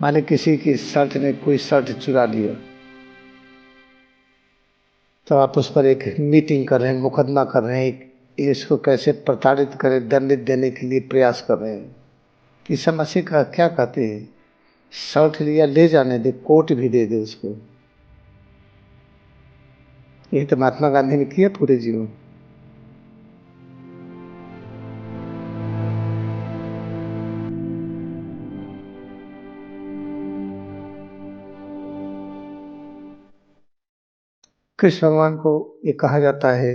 माने किसी की शर्त ने कोई शर्त चुरा लिया, तो आप उस पर एक मीटिंग कर रहे हैं, मुकदमा कर रहे हैं, इसको कैसे प्रताड़ित करें, दंडित देने के लिए प्रयास कर रहे हैं। कि समस्या का क्या कहते हैं, शर्त लिया, ले जाने दे, कोर्ट भी दे दे उसको। यही तो महात्मा गांधी ने किया पूरे जीवन। कृष्ण भगवान को ये कहा जाता है,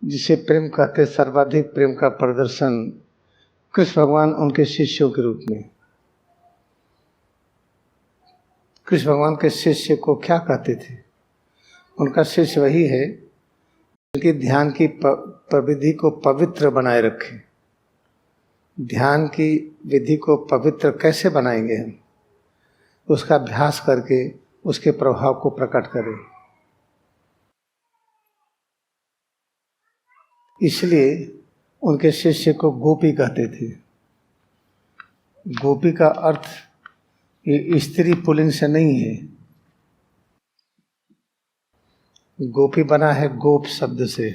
जिसे प्रेम कहते, सर्वाधिक प्रेम का प्रदर्शन कृष्ण भगवान उनके शिष्यों के रूप में। कृष्ण भगवान के शिष्य को क्या कहते थे? उनका शिष्य वही है कि ध्यान की प्रविधि को पवित्र बनाए रखे। ध्यान की विधि को पवित्र कैसे बनाएंगे हम? उसका अभ्यास करके उसके प्रभाव को प्रकट करें। इसलिए उनके शिष्य को गोपी कहते थे। गोपी का अर्थ ये स्त्री पुल्लिंग से नहीं है। गोपी बना है गोप शब्द से।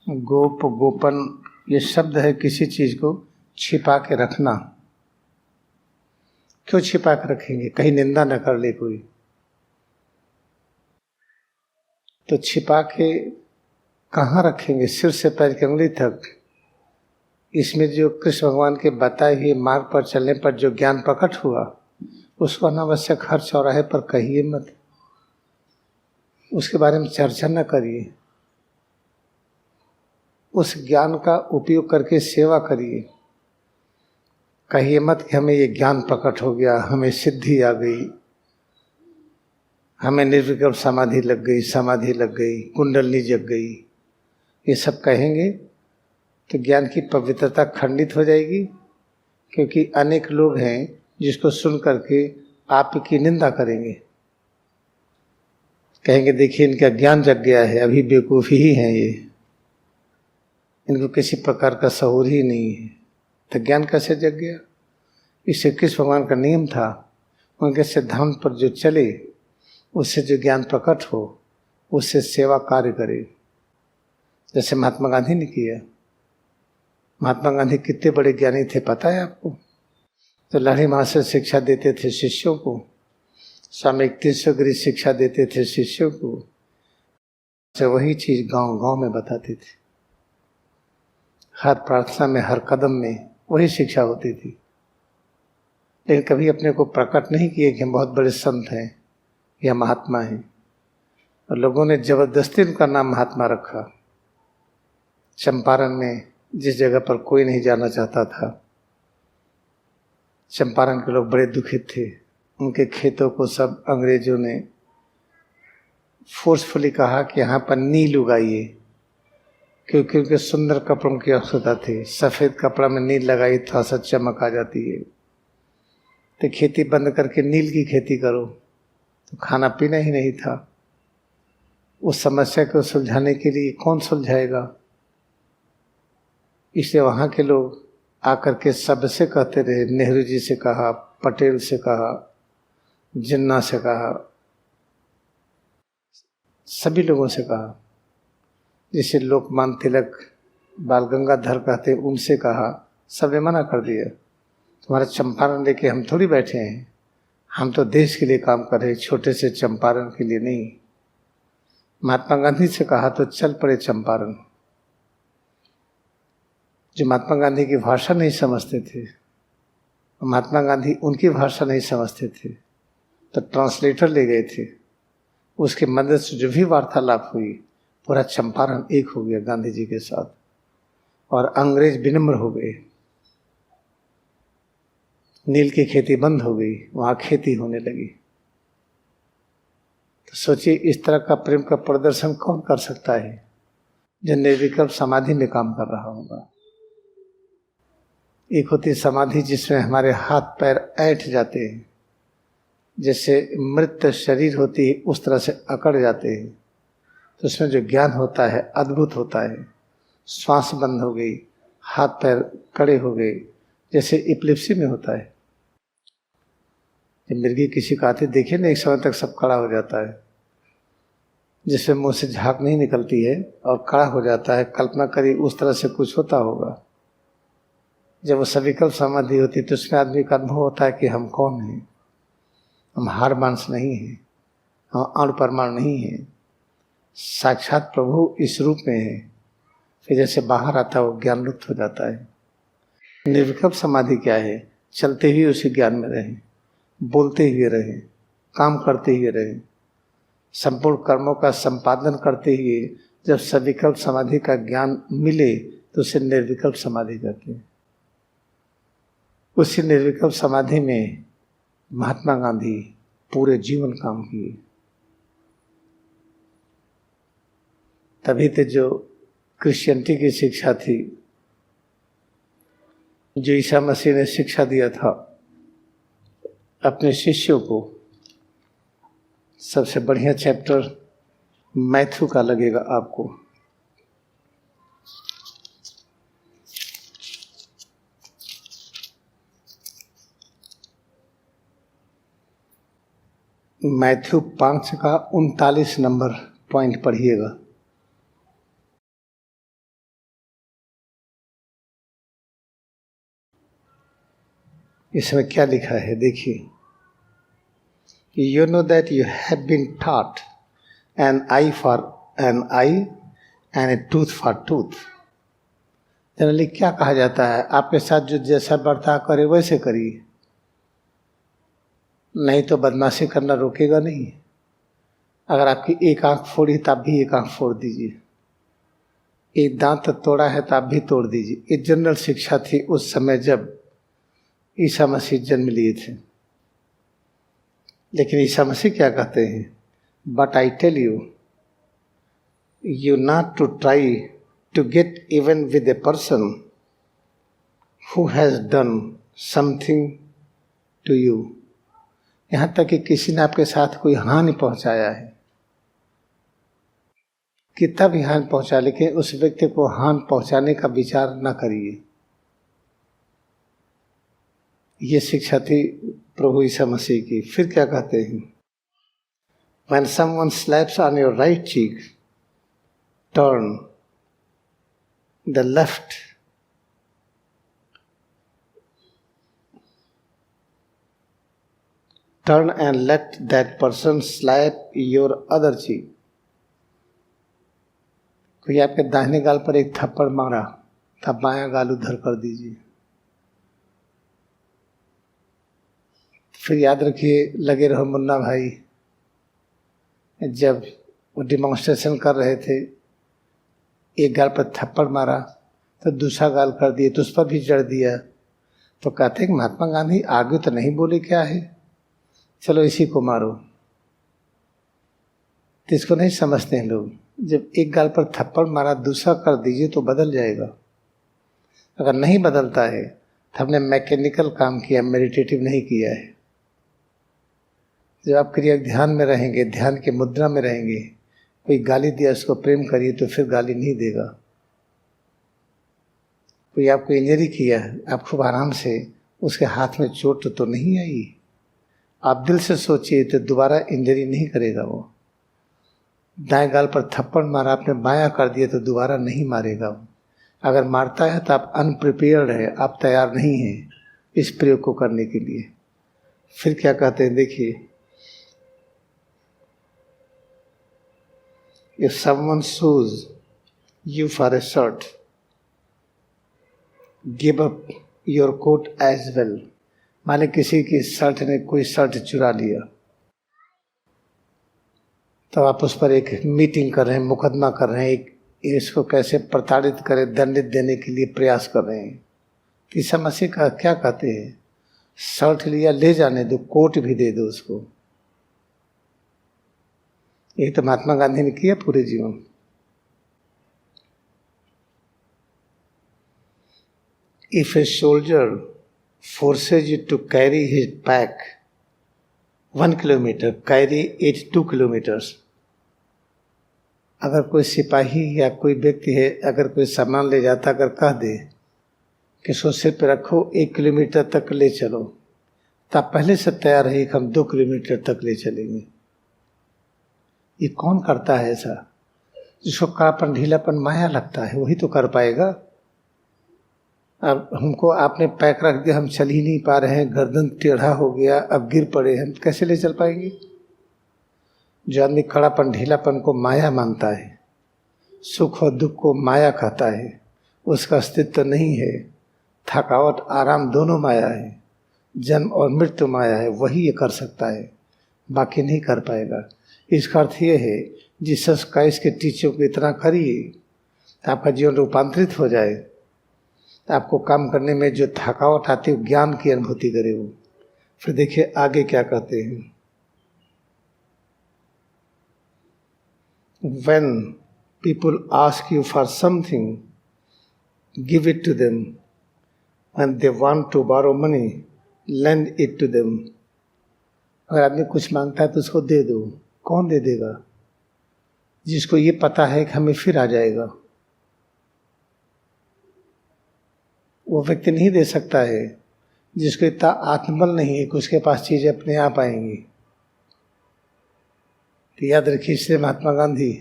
गोप, गोपन ये शब्द है किसी चीज को छिपा के रखना। क्यों छिपा के रखेंगे? कहीं निंदा न कर ले कोई, तो छिपा के कहाँ रखेंगे? सिर से पैर की उंगली तक। इसमें जो कृष्ण भगवान के बताए हुए मार्ग पर चलने पर जो ज्ञान प्रकट हुआ, उसको अनावश्यक हर चौराहे पर कहिए मत, उसके बारे में चर्चा न करिए। उस ज्ञान का उपयोग करके सेवा करिए। कहिए मत कि हमें ये ज्ञान प्रकट हो गया, हमें सिद्धि आ गई, हमें निर्विकल्प समाधि लग गई, समाधि लग गई, कुंडलनी जग गई। ये सब कहेंगे तो ज्ञान की पवित्रता खंडित हो जाएगी। क्योंकि अनेक लोग हैं जिसको सुन करके आपकी निंदा करेंगे, कहेंगे देखिए इनका ज्ञान जग गया है, अभी बेवकूफ़ी ही है ये, इनको किसी प्रकार का शऊर ही नहीं है। तो ज्ञान कैसे जग गया? इससे कृष्ण भगवान का नियम था, उनके सिद्धांत पर जो चले उससे जो ज्ञान प्रकट हो उससे सेवा कार्य करे। जैसे महात्मा गांधी ने किया। महात्मा गांधी कितने बड़े ज्ञानी थे पता है आपको? तो लहरी मास्टर शिक्षा देते थे शिष्यों को, स्वामी तीर्थगिरी शिक्षा देते थे शिष्यों को, तो वही चीज गांव गांव में बताते थे। हर प्रार्थना में, हर कदम में वही शिक्षा होती थी। लेकिन कभी अपने को प्रकट नहीं किए कि हम बहुत बड़े संत हैं या महात्मा हैं, और लोगों ने जबरदस्ती उनका नाम महात्मा रखा। चंपारण में जिस जगह पर कोई नहीं जाना चाहता था, चंपारण के लोग बड़े दुखित थे। उनके खेतों को सब अंग्रेजों ने फोर्सफुली कहा कि यहाँ पर नील उगाइए, क्योंकि उनके सुंदर कपड़ों की आवश्यकता थी। सफ़ेद कपड़ा में नील लगाई थोड़ा सा चमक आ जाती है। तो खेती बंद करके नील की खेती करो, तो खाना पीना ही नहीं था। उस समस्या को सुलझाने के लिए कौन सुलझाएगा? इसलिए वहाँ के लोग आकर के सबसे कहते रहे, नेहरू जी से कहा, पटेल से कहा, जिन्ना से कहा, सभी लोगों से कहा, जिसे लोकमान्य तिलक, बाल गंगाधर कहते, उनसे कहा, सबने मना कर दिया। तुम्हारा चंपारण लेके हम थोड़ी बैठे हैं, हम तो देश के लिए काम कर रहे, छोटे से चंपारण के लिए नहीं। महात्मा गांधी से कहा तो चल पड़े चंपारण। जो महात्मा गांधी की भाषा नहीं समझते थे, महात्मा गांधी उनकी भाषा नहीं समझते थे, तो ट्रांसलेटर ले गए थे। उसके मदद से जो भी वार्तालाप हुई, पूरा चंपारण एक हो गया गांधी जी के साथ, और अंग्रेज विनम्र हो गए। नील की खेती बंद हो गई, वहां खेती होने लगी। तो सोचिए इस तरह का प्रेम का प्रदर्शन कौन कर सकता है जो निर्विकल्प समाधि में काम कर रहा होगा। एक होती समाधि जिसमें हमारे हाथ पैर ऐंठ जाते हैं, जैसे मृत शरीर होती है उस तरह से अकड़ जाते हैं। तो उसमें जो ज्ञान होता है अद्भुत होता है। श्वास बंद हो गई, हाथ पैर कड़े हो गए, जैसे इपिलेप्सी में होता है। जब मिर्गी किसी को आते देखे ना, एक समय तक सब खड़ा हो जाता है, जिससे मुंह से झाग नहीं निकलती है और खड़ा हो जाता है। कल्पना करिए उस तरह से कुछ होता होगा। जब वो सविकल्प समाधि होती है तो उसमें आदमी का अनुभव होता है कि हम कौन हैं, हम हार मांस नहीं हैं, हम अणु परमाणु नहीं हैं, साक्षात प्रभु इस रूप में है। फिर जैसे बाहर आता है वो ज्ञान लुप्त हो जाता है। निर्विकल्प समाधि क्या है? चलते हुए उसी ज्ञान में रहें, बोलते हुए रहें, काम करते हुए रहें, संपूर्ण कर्मों का संपादन करते हुए जब सविकल्प समाधि का ज्ञान मिले तो उसे निर्विकल्प समाधि कहते हैं। उसी निर्विकल्प समाधि में महात्मा गांधी पूरे जीवन काम किए। तभी तो जो क्रिश्चियनिटी की शिक्षा थी, जो ईसा मसीह ने शिक्षा दिया था अपने शिष्यों को, सबसे बढ़िया चैप्टर मैथ्यू का लगेगा आपको। मैथ्यू 5 का 39 नंबर पॉइंट पढ़िएगा। इसमें क्या लिखा है देखिए। You know that you have been taught an eye for an eye and a tooth for tooth. Generally क्या कहा जाता है? आपके साथ जो जैसा बर्ताव करे वैसे करिए, नहीं तो बदमाशी करना रोकेगा नहीं। अगर आपकी एक आंख फोड़ी तो आप भी एक आंख फोड़ दीजिए, एक दांत तोड़ा है तो आप भी तोड़ दीजिए। ये जनरल शिक्षा थी उस समय जब ईसा मसीह जन्म लिए थे। लेकिन ईसा मसीह क्या कहते हैं? But I tell you, you not to try to get even with a person who has done something to you. यहां तक कि किसी ने आपके साथ कोई हानि पहुंचाया है, कितना भी हानि पहुंचा, लेकिन उस व्यक्ति को हानि पहुंचाने का विचार न करिए। ये शिक्षा थी प्रभु ईसा मसीह की। फिर क्या कहते हैं? When someone slaps on your right cheek, turn the left. Turn and let that person slap your other cheek. कोई आपके दाहिने गाल पर एक थप्पड़ मारा तब बायां गाल उधर कर दीजिए। फिर याद रखिए, लगे रहो मुन्ना भाई, जब वो डिमॉन्स्ट्रेशन कर रहे थे, एक गाल पर थप्पड़ मारा तो दूसरा गाल कर दिए तो उस पर भी जड़ दिया। तो कहते हैं कि महात्मा गांधी आगे तो नहीं बोले क्या है, चलो इसी को मारो। तो इसको नहीं समझते हैं लोग। जब एक गाल पर थप्पड़ मारा दूसरा कर दीजिए तो बदल जाएगा। अगर नहीं बदलता है तो हमने मैकेनिकल काम किया, मेडिटेटिव नहीं किया है। जब आप क्रिया ध्यान में रहेंगे, ध्यान के मुद्रा में रहेंगे, कोई गाली दिया उसको प्रेम करिए तो फिर गाली नहीं देगा। कोई आपको इंजरी किया, आप खूब आराम से, उसके हाथ में चोट तो नहीं आई, आप दिल से सोचिए तो दोबारा इंजरी नहीं करेगा वो। दाएं गाल पर थप्पड़ मारा, आपने बायां कर दिया तो दोबारा नहीं मारेगा वो। अगर मारता है तो आप अनप्रिपेयर्ड है, आप तैयार नहीं हैं इस प्रयोग को करने के लिए। फिर क्या कहते हैं देखिए, if someone sues you for a shirt, give up your coat as well. माने किसी की शर्ट ने कोई शर्ट चुरा लिया तो आप उस पर एक मीटिंग कर रहे हैं, मुकदमा कर रहे हैं, एक इसको कैसे प्रताड़ित करें, दंडित देने के लिए प्रयास कर रहे हैं। ईसा मसीह का क्या कहते हैं? शर्ट लिया ले जाने दो, कोट भी दे दो उसको। यही तो महात्मा गांधी ने किया पूरे जीवन। If a soldier forces you to carry his pack 1 kilometer, carry it 2 kilometers. अगर कोई सिपाही या कोई व्यक्ति है, अगर कोई सामान ले जाता, अगर कह दे कि इसको सिर पे रखो, 1 किलोमीटर तक ले चलो, तब पहले से तैयार रही कि हम 2 किलोमीटर तक ले चलेंगे। ये कौन करता है ऐसा? जिसको कड़ापन ढीलापन माया लगता है वही तो कर पाएगा। अब हमको आपने पैक रख दिया, हम चल ही नहीं पा रहे हैं, गर्दन टेढ़ा हो गया, अब गिर पड़े हैं, कैसे ले चल पाएंगे? जो आदमी कड़ापन ढीलापन को माया मानता है, सुख और दुख को माया कहता है, उसका अस्तित्व नहीं है। थकावट आराम दोनों माया है, जन्म और मृत्यु माया है, वही ये कर सकता है, बाकी नहीं कर पाएगा। इसका अर्थ ये है जीसस क्राइस्ट के टीचों को इतना करिए, आपका जीवन रूपांतरित हो जाए, आपको काम करने में जो थकावट आती है ज्ञान की अनुभूति करे वो। फिर देखिए आगे क्या कहते हैं। When people ask you for something, give it to them. When they want to borrow money, lend it to them. अगर आदमी कुछ मांगता है तो उसको दे दो। कौन दे देगा? जिसको ये पता है कि हमें फिर आ जाएगा, वो व्यक्ति नहीं दे सकता है। जिसको इतना आत्मबल नहीं है कि उसके पास चीजें अपने आप आएंगी। तो याद रखिए, इसलिए महात्मा गांधी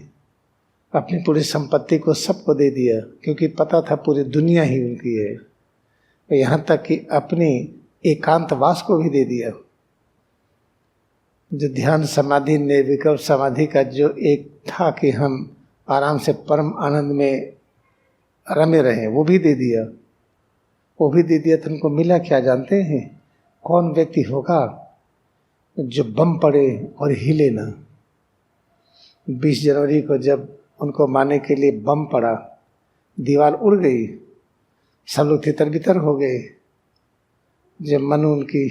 अपनी पूरी संपत्ति को सबको दे दिया, क्योंकि पता था पूरी दुनिया ही उनकी है। यहाँ तक कि अपनी एकांतवास को भी दे दिया। जो ध्यान समाधि, निर्विकल्प समाधि का जो एक था कि हम आराम से परम आनंद में रमे रहें, वो भी दे दिया। वो भी दे दिया तो उनको मिला क्या जानते हैं? कौन व्यक्ति होगा जो बम पड़े और हिले ना? 20 जनवरी को जब उनको मारने के लिए बम पड़ा, दीवार उड़ गई, सब लोग तितर बितर हो गए। जब मनु उनकी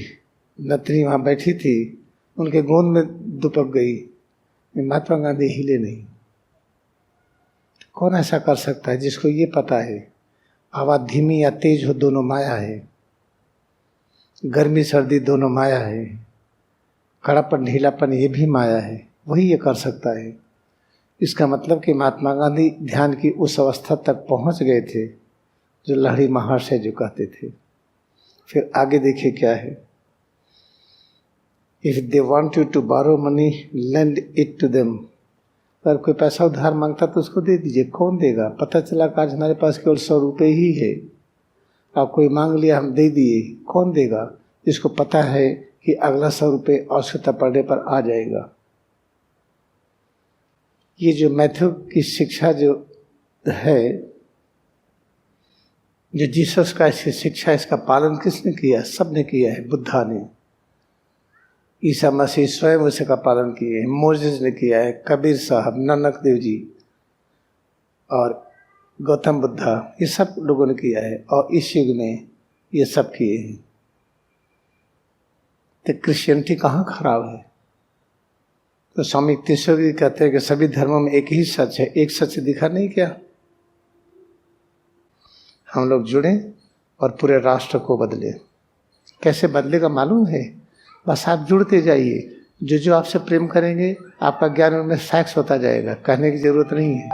नतनी वहाँ बैठी थी, उनके गोंद में दुपक गई, महात्मा गांधी हिले नहीं। कौन ऐसा कर सकता है? जिसको ये पता है आवाज धीमी या तेज हो दोनों माया है, गर्मी सर्दी दोनों माया है, कड़ापन ढीलापन ये भी माया है, वही ये कर सकता है। इसका मतलब कि महात्मा गांधी ध्यान की उस अवस्था तक पहुंच गए थे जो लहरी महर्षि जो कहते थे। फिर आगे देखिए क्या है। If they want you to borrow money, lend it to them. अगर कोई पैसा उधार मांगता तो उसको दे दीजिए। कौन देगा? पता चला कि आज हमारे पास केवल 100 रुपये ही है, अब कोई मांग लिया हम दे दिए। कौन देगा? जिसको पता है कि अगला 100 रुपये आवश्यकता पड़ने पर आ जाएगा। ये जो मैथ्यू की शिक्षा जो है, जो जीसस का ऐसी शिक्षा, इसका पालन किसने किया? सबने किया है। बुद्धा ने, ईसा मसीह स्वयं उसी का पालन किए हैं, मोजेस ने किया है, कबीर साहब, नानक देव जी और गौतम बुद्धा, ये सब लोगों ने किया है। और इस युग में ये सब किए हैं। तो क्रिश्चियनिटी कहाँ खराब है? तो स्वामी तीसरी कहते हैं कि सभी धर्मों में एक ही सच है। एक सच दिखा नहीं क्या? हम लोग जुड़े और पूरे राष्ट्र को बदले। कैसे बदलेगा मालूम है? बस आप जुड़ते जाइए। जो आपसे प्रेम करेंगे, आपका ज्ञान उनमें फैक्स होता जाएगा, कहने की जरूरत नहीं है।